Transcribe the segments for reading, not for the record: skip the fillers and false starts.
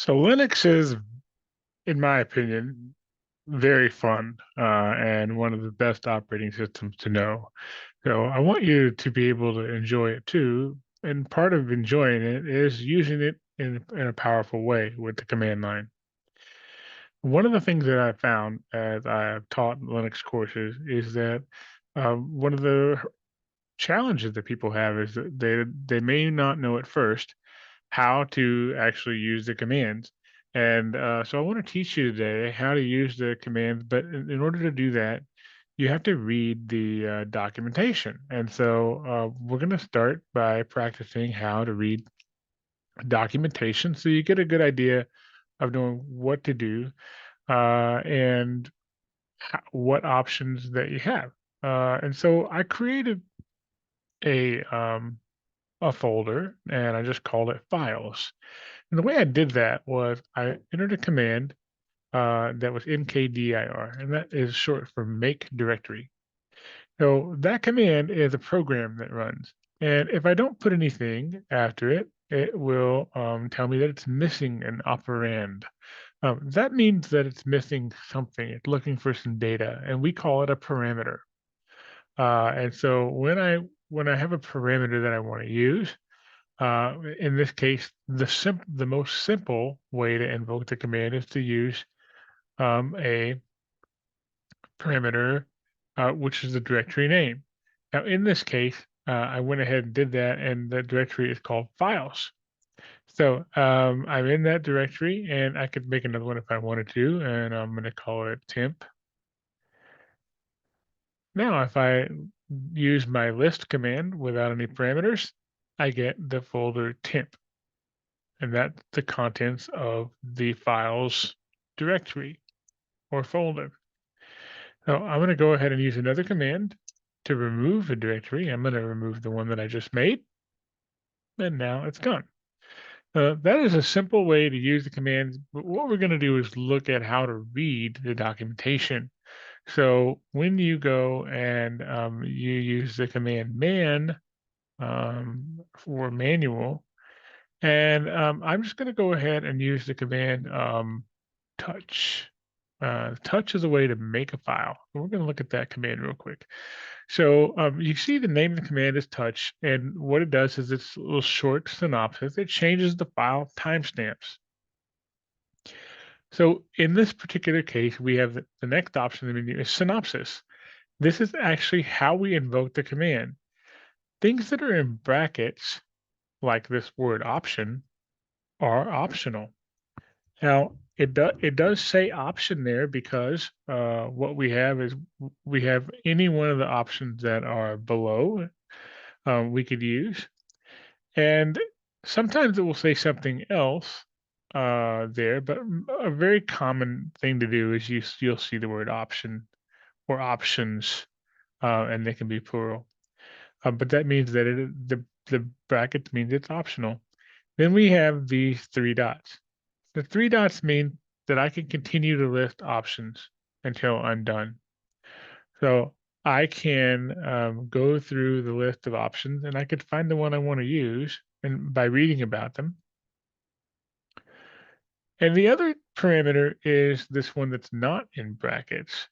So Linux is, in my opinion, very fun and one of the best operating systems to know. So I want you to be able to enjoy it too. And part of enjoying it is using it in a powerful way with the command line. One of the things that I found as I have taught Linux courses is that one of the challenges that people have is that they may not know at first how to actually use the commands. And so I want to teach you today how to use the commands, but in order to do that, you have to read the documentation. And so we're going to start by practicing how to read documentation so you get a good idea of knowing what to do and what options that you have. And so I created a um, a folder and I just called it files. And the way I did that was I entered a command that was mkdir, and that is short for make directory. So that command is a program that runs. And if I don't put anything after it, it will tell me that it's missing an operand. That means that it's missing something. It's looking for some data, and we call it a parameter. And so when I have a parameter that I want to use, in this case, the most simple way to invoke the command is to use a parameter, which is the directory name. Now, in this case, I went ahead and did that, and the directory is called files. So I'm in that directory, and I could make another one if I wanted to, and I'm going to call it temp. Now, if I use my list command without any parameters, I get the folder temp, and that's the contents of the files directory or folder. So I'm going to go ahead and use another command to remove a directory. I'm going to remove the one that I just made, and now it's gone. That is a simple way to use the commands, but what we're going to do is look at how to read the documentation. So when you go and you use the command man for manual, and I'm just going to go ahead and use the command touch. Touch is a way to make a file. We're going to look at that command real quick. So you see the name of the command is touch, and what it does is it's a little short synopsis. It changes the file timestamps. So in this particular case, we have the next option in the menu is synopsis. This is actually how we invoke the command. Things that are in brackets, like this word option, are optional. Now, it does say option there because what we have is we have any one of the options that are below we could use. And sometimes it will say something else there, but a very common thing to do is you'll see the word option or options, and they can be plural. But that means that the bracket means it's optional. Then we have these three dots. The three dots mean that I can continue to list options until I'm done. So I can go through the list of options and I could find the one I want to use and by reading about them. And the other parameter is this one that's not in brackets.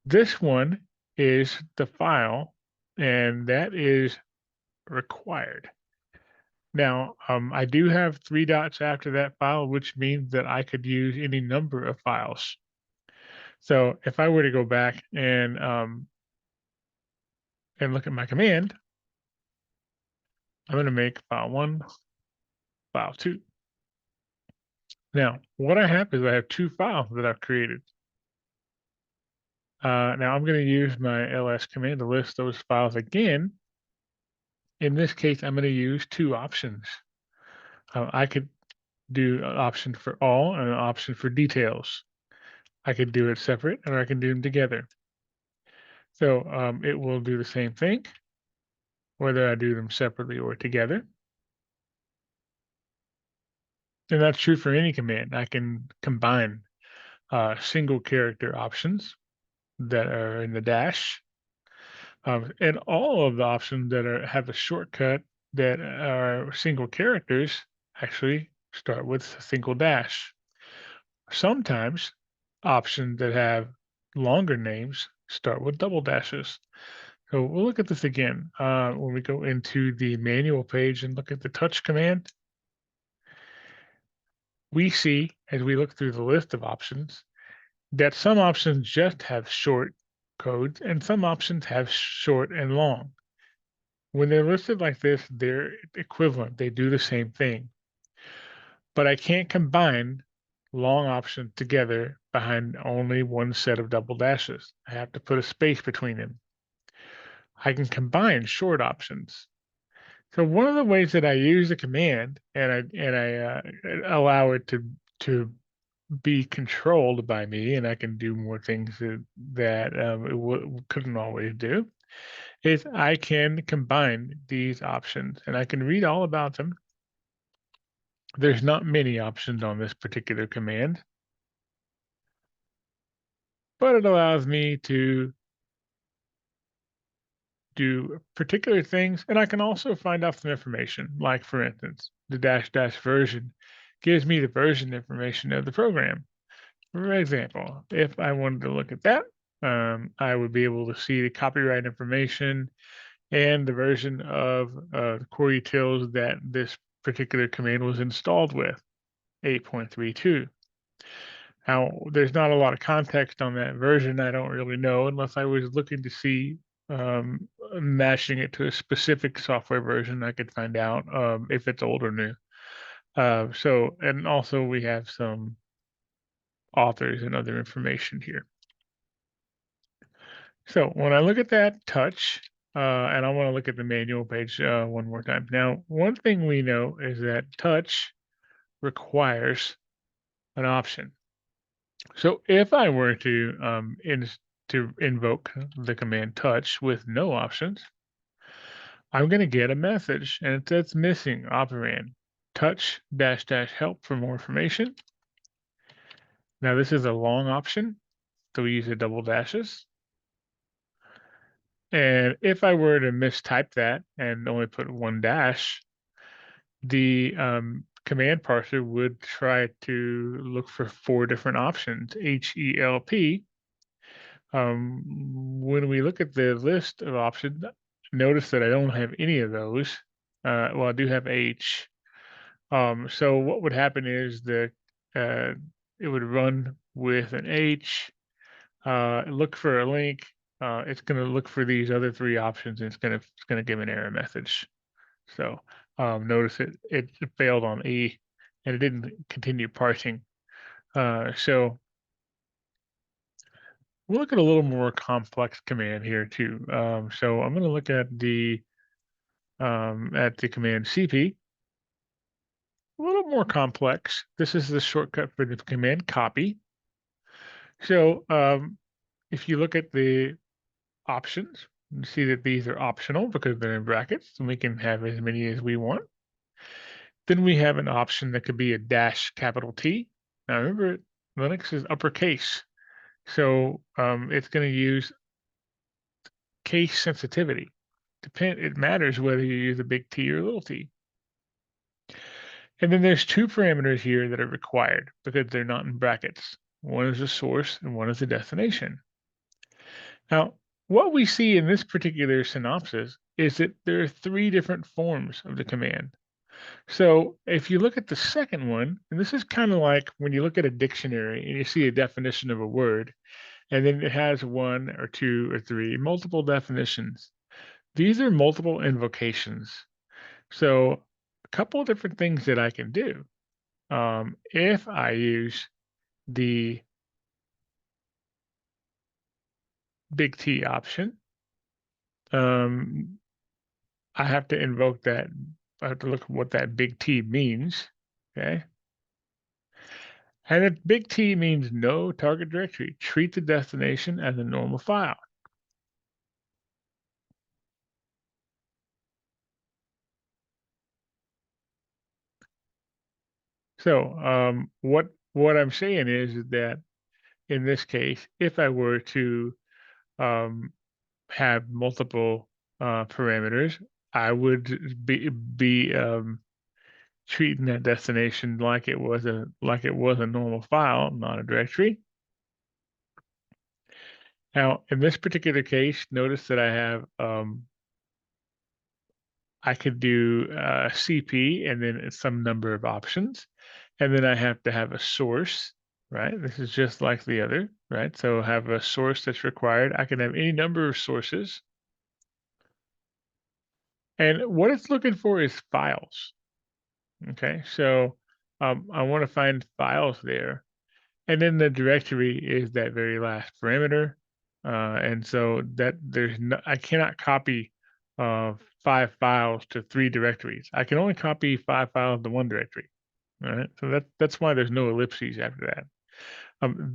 This one is the file, and that is required. Now, I do have three dots after that file, which means that I could use any number of files. So if I were to go back and look at my command, I'm going to make file one, file two. Now, what I have is I have two files that I've created. Now I'm going to use my ls command to list those files again. In this case, I'm going to use two options. I could do an option for all and an option for details. I could do it separate or I can do them together. So it will do the same thing, whether I do them separately or together. And that's true for any command. I can combine single character options that are in the dash, and all of the options that have a shortcut that are single characters actually start with a single dash. Sometimes options that have longer names start with double dashes. So we'll look at this again when we go into the manual page and look at the touch command. We see, as we look through the list of options, that some options just have short codes and some options have short and long. When they're listed like this, they're equivalent. They do the same thing. But I can't combine long options together behind only one set of double dashes. I have to put a space between them. I can combine short options. So one of the ways that I use the command and I allow it to be controlled by me, and I can do more things that couldn't always do, is I can combine these options, and I can read all about them. There's not many options on this particular command, but it allows me to do particular things, and I can also find out some information, like for instance, the dash dash version gives me the version information of the program. For example, if I wanted to look at that, I would be able to see the copyright information and the version of the core utils that this particular command was installed with, 8.32. Now, there's not a lot of context on that version. I don't really know unless I was looking to see matching it to a specific software version. I could find out if it's old or new. And also we have some authors and other information here. So when I look at that touch, and I want to look at the manual page one more time. Now, one thing we know is that touch requires an option. So if I were to invoke the command touch with no options, I'm going to get a message and it says missing operand. Touch dash dash help for more information. Now this is a long option, so we use the double dashes. And if I were to mistype that and only put one dash, the command parser would try to look for four different options, HELP. When we look at the list of options, notice that I don't have any of those. Well, I do have H. So what would happen is uh, it would run with an H, look for a link. It's going to look for these other three options, and it's gonna give an error message. So notice it failed on E, and it didn't continue parsing. So we'll look at a little more complex command here too. So I'm going to look at the command CP. A little more complex. This is the shortcut for the command copy. So if you look at the options, you see that these are optional because they're in brackets, and we can have as many as we want. Then we have an option that could be a dash capital T. Now remember, Linux is uppercase, so it's going to use case sensitivity. It matters whether you use a big T or a little t. And then there's two parameters here that are required because they're not in brackets. One is the source and one is the destination. Now, what we see in this particular synopsis is that there are three different forms of the command. So if you look at the second one, and this is kind of like when you look at a dictionary and you see a definition of a word, and then it has one or two or three multiple definitions. These are multiple invocations. So a couple of different things that I can do. If I use the big T option, um, I have to invoke that. I have to look at what that big T means. Okay. And if big T means no target directory, treat the destination as a normal file. So what I'm saying is that in this case, if I were to um, have multiple parameters, I would be treating that destination like it was a normal file, not a directory. Now, in this particular case, notice that I have I could do CP and then some number of options, and then I have to have a source, right? This is just like the other, right? So have a source that's required. I can have any number of sources, and what it's looking for is files. Okay, so I want to find files there. And then the directory is that very last parameter. And so that there's no, I cannot copy 5 files to 3 directories. I can only copy 5 files to one directory. All right. So that's why there's no ellipses after that.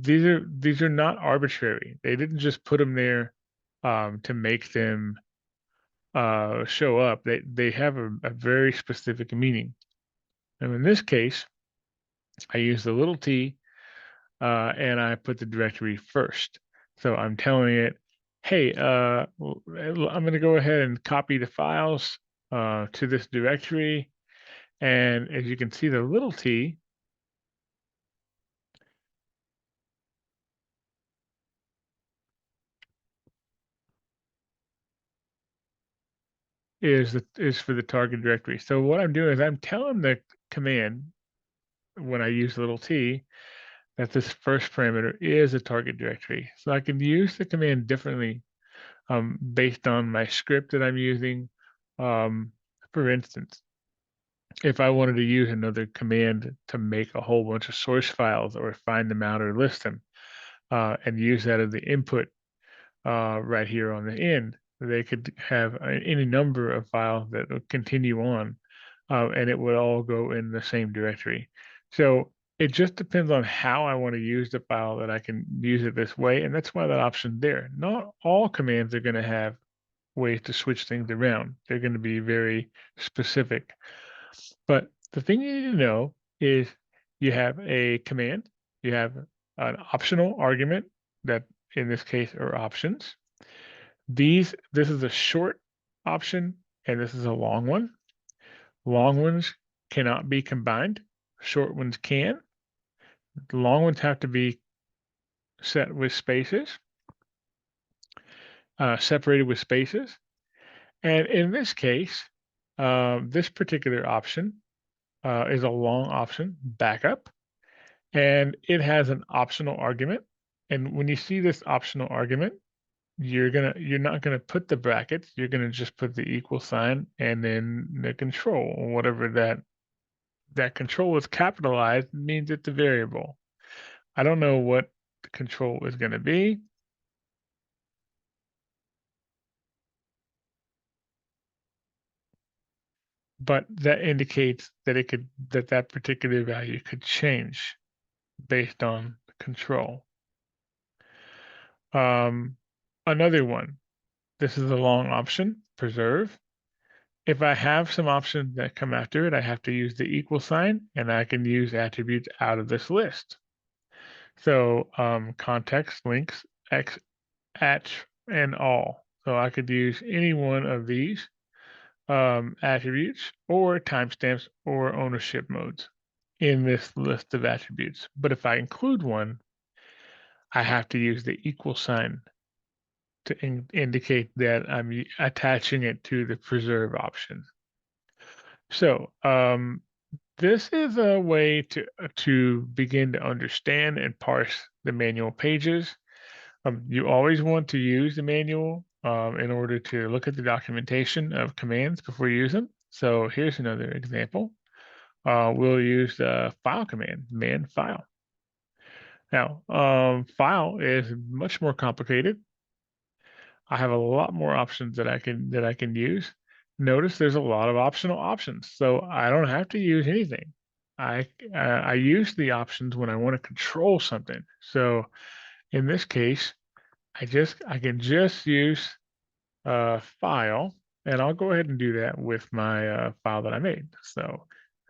These are not arbitrary. They didn't just put them there to make them show up. They have a very specific meaning. And in this case, I use the little t and I put the directory first. So I'm telling it, hey, I'm going to go ahead and copy the files to this directory. And as you can see, the little t is for the target directory. So what I'm doing is I'm telling the command when I use little t that this first parameter is a target directory. So I can use the command differently based on my script that I'm using. For instance, if I wanted to use another command to make a whole bunch of source files or find them out or list them and use that as the input right here on the end, they could have any number of files that would continue on and it would all go in the same directory. So it just depends on how I want to use the file that I can use it this way. And that's why that option's there. Not all commands are going to have ways to switch things around. They're going to be very specific. But the thing you need to know is you have a command, you have an optional argument that in this case are options. This is a short option and this is a long one. Long ones cannot be combined. Short ones can. The long ones have to be set with spaces, separated with spaces. And in this case, this particular option is a long option, backup, and it has an optional argument. And when you see this optional argument, you're not gonna put the brackets. You're gonna just put the equal sign and then the control, whatever that control is capitalized means it's a variable. I don't know what the control is gonna be. But that indicates that that particular value could change based on control. Another one, this is a long option, preserve. If I have some options that come after it, I have to use the equal sign and I can use attributes out of this list. So context, links, X, at, and all. So I could use any one of these attributes or timestamps or ownership modes in this list of attributes. But if I include one, I have to use the equal sign to indicate that I'm attaching it to the preserve option. So this is a way to begin to understand and parse the manual pages. You always want to use the manual in order to look at the documentation of commands before you use them. So here's another example. We'll use the file command, man file. Now, file is much more complicated. I have a lot more options that I can use. Notice there's a lot of optional options, so I don't have to use anything. I use the options when I want to control something. So in this case, I can just use file, and I'll go ahead and do that with my file that I made. So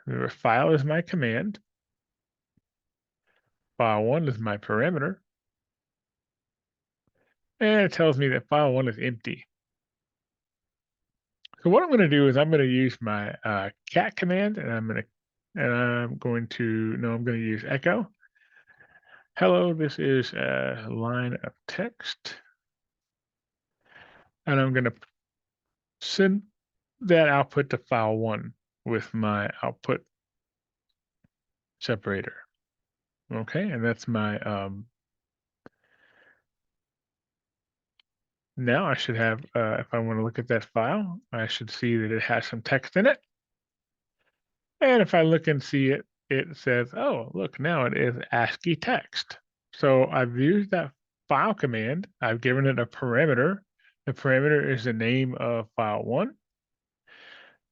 the file is my command. File one is my parameter, and it tells me that file one is empty. So what I'm going to do is I'm going to use my cat command, and I'm going to and I'm going to use echo. Hello, this is a line of text, and I'm going to send that output to file one with my output separator. Okay, and that's my now I should have, if I want to look at that file, I should see that it has some text in it. And if I look and see it, it says, oh, look, now it is ASCII text. So I've used that file command. I've given it a parameter. The parameter is the name of file one.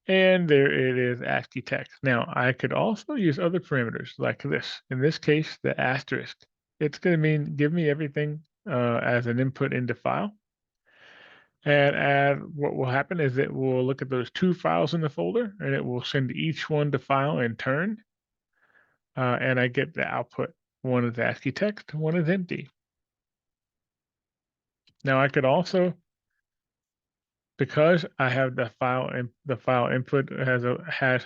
And there it is, ASCII text. Now, I could also use other parameters like this. In this case, the asterisk. It's going to mean give me everything as an input into file. And what will happen is it will look at those two files in the folder and it will send each one to file in turn. And I get the output. One is ASCII text, one is empty. Now I could also, because I have the file input has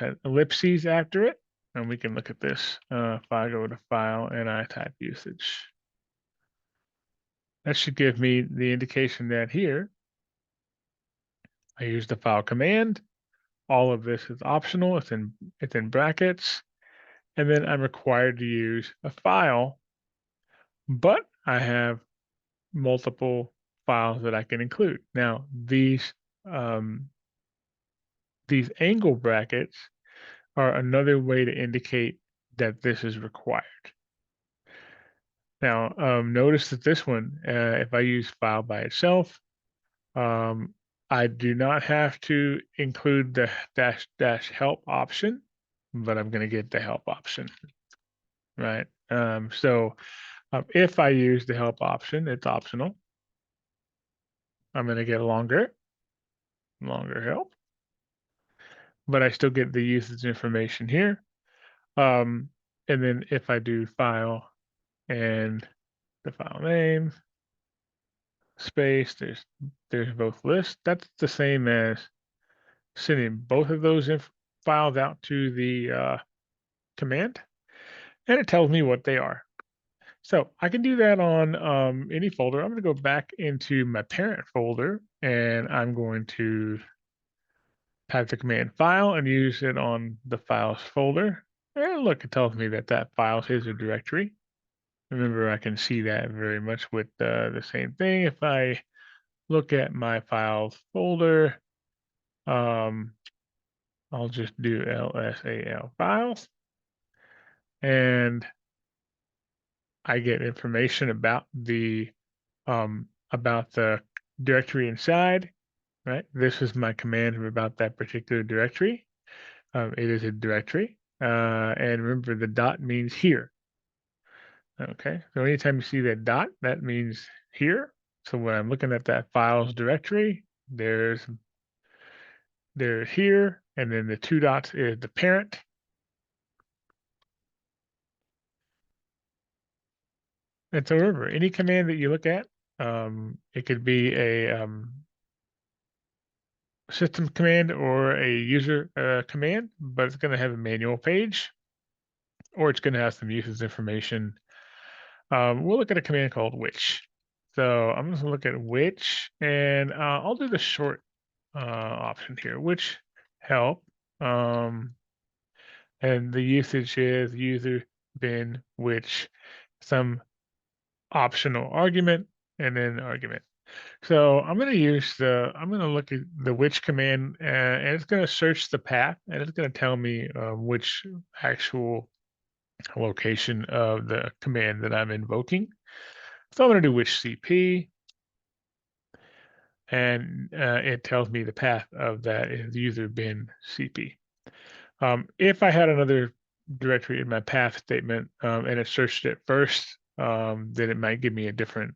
an ellipses after it, and we can look at this. If I go to file and I type usage, that should give me the indication that here I use the file command. All of this is optional. It's in brackets. And then I'm required to use a file, but I have multiple files that I can include. Now, these angle brackets are another way to indicate that this is required. Now, notice that this one, if I use file by itself, I do not have to include the dash help option, but I'm going to get the help option, right? If I use the help option, it's optional. I'm going to get longer help, but I still get the usage information here. And then if I do file and the file name space, there's both lists. That's the same as sending both of those files out to the command, and it tells me what they are. So I can do that on any folder. I'm going to go back into my parent folder, and I'm going to type the command file and use it on the files folder. And look, it tells me that that file is a directory. Remember, I can see that very much with the same thing. If I look at my files folder, um, I'll just do LSAL files, and I get information about the directory inside. Right, this is my command about that particular directory. It is a directory, and remember the dot means here. Okay, so anytime you see that dot, that means here. So when I'm looking at that files directory, there's here, and then the two dots is the parent. And so remember, any command that you look at, it could be a system command or a user command, but it's going to have a manual page, or it's going to have some usage information. We'll look at a command called which. So I'm just going to look at which, and I'll do the short option here, which help. And the usage is user bin which some optional argument and then argument. So I'm going to look at the which command, and it's going to search the path, and it's going to tell me which actual location of the command that I'm invoking. So I'm going to do which CP, and it tells me the path of that is user bin CP. If I had another directory in my path statement and it searched it first, then it might give me a different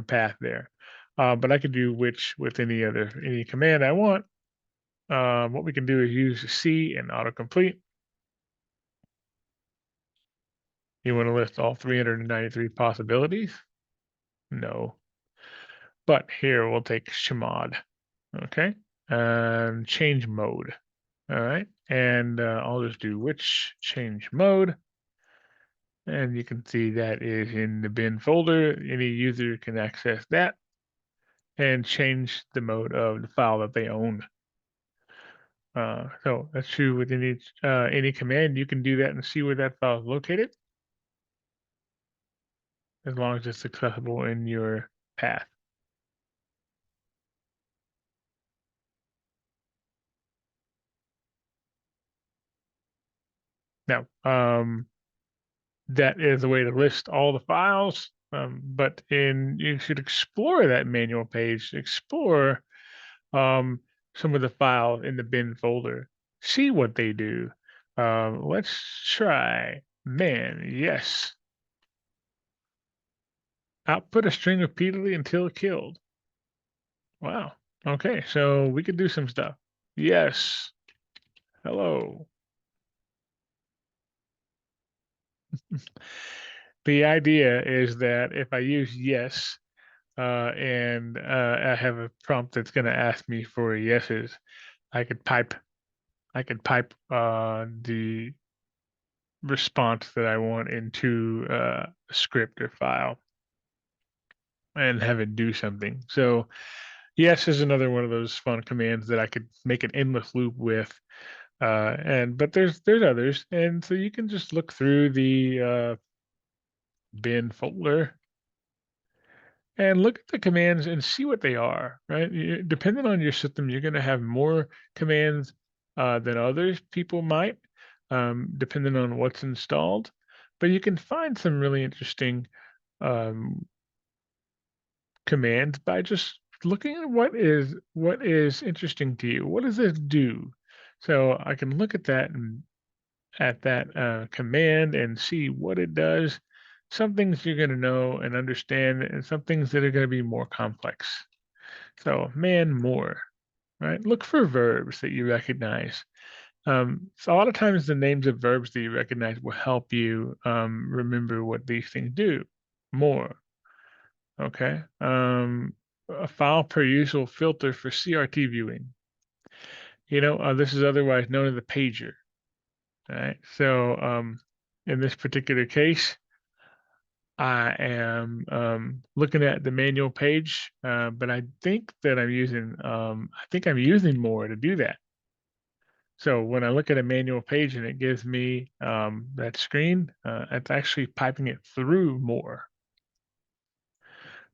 path there. But I could do which with any command I want. What we can do is use C and autocomplete. You want to list all 393 possibilities? No. But here we'll take chmod. Okay. And change mode. All right. and I'll just do which change mode, and you can see that is in the bin folder. Any user can access that and change the mode of the file that they own. So that's true with any command. You can do that and see where that file is located, as long as it's accessible in your path. Now, that is a way to list all the files, but you should explore that manual page, explore um, some of the files in the bin folder, see what they do. Let's try man, yes. Output a string repeatedly until killed. Wow. Okay, so we could do some stuff. Yes. Hello. The idea is that if I use yes, and I have a prompt that's going to ask me for yeses, I could pipe the response that I want into a script or file and have it do something. So yes is another one of those fun commands that I could make an endless loop with. And but there's others, and so you can just look through the bin folder and look at the commands and see what they are, right? Depending on your system, you're going to have more commands than others people might, depending on what's installed. But you can find some really interesting um, commands by just looking at what is interesting to you. What does this do? So I can look at that and at that command and see what it does. Some things you're going to know and understand, and some things that are going to be more complex. So, man, more, right? Look for verbs that you recognize. So, a lot of times, the names of verbs that you recognize will help you remember what these things do. More, okay? A file per usual filter for CRT viewing. This is otherwise known as a pager, right? So, in this particular case, I am looking at the manual page, but I think I'm using more to do that. So when I look at a manual page and it gives me that screen, it's actually piping it through more.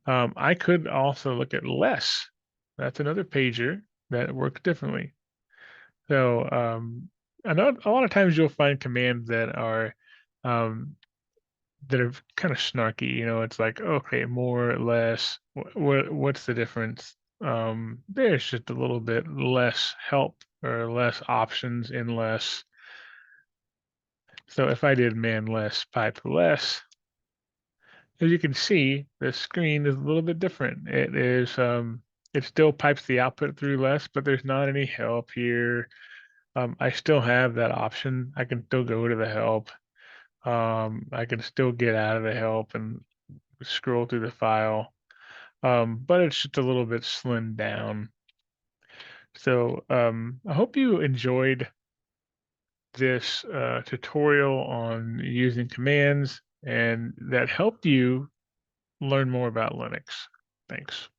I could also look at less. That's another pager that works differently. So I know a lot of times you'll find commands um, that are kind of snarky. It's like, okay, more or less. What's the difference? There's just a little bit less help or less options in less. So if I did man less, pipe less, as you can see, the screen is a little bit different. It still pipes the output through less, but there's not any help here. I still have that option. I can still go to the help. I can still get out of the help and scroll through the file, but it's just a little bit slimmed down. So I hope you enjoyed this tutorial on using commands and that helped you learn more about Linux. Thanks.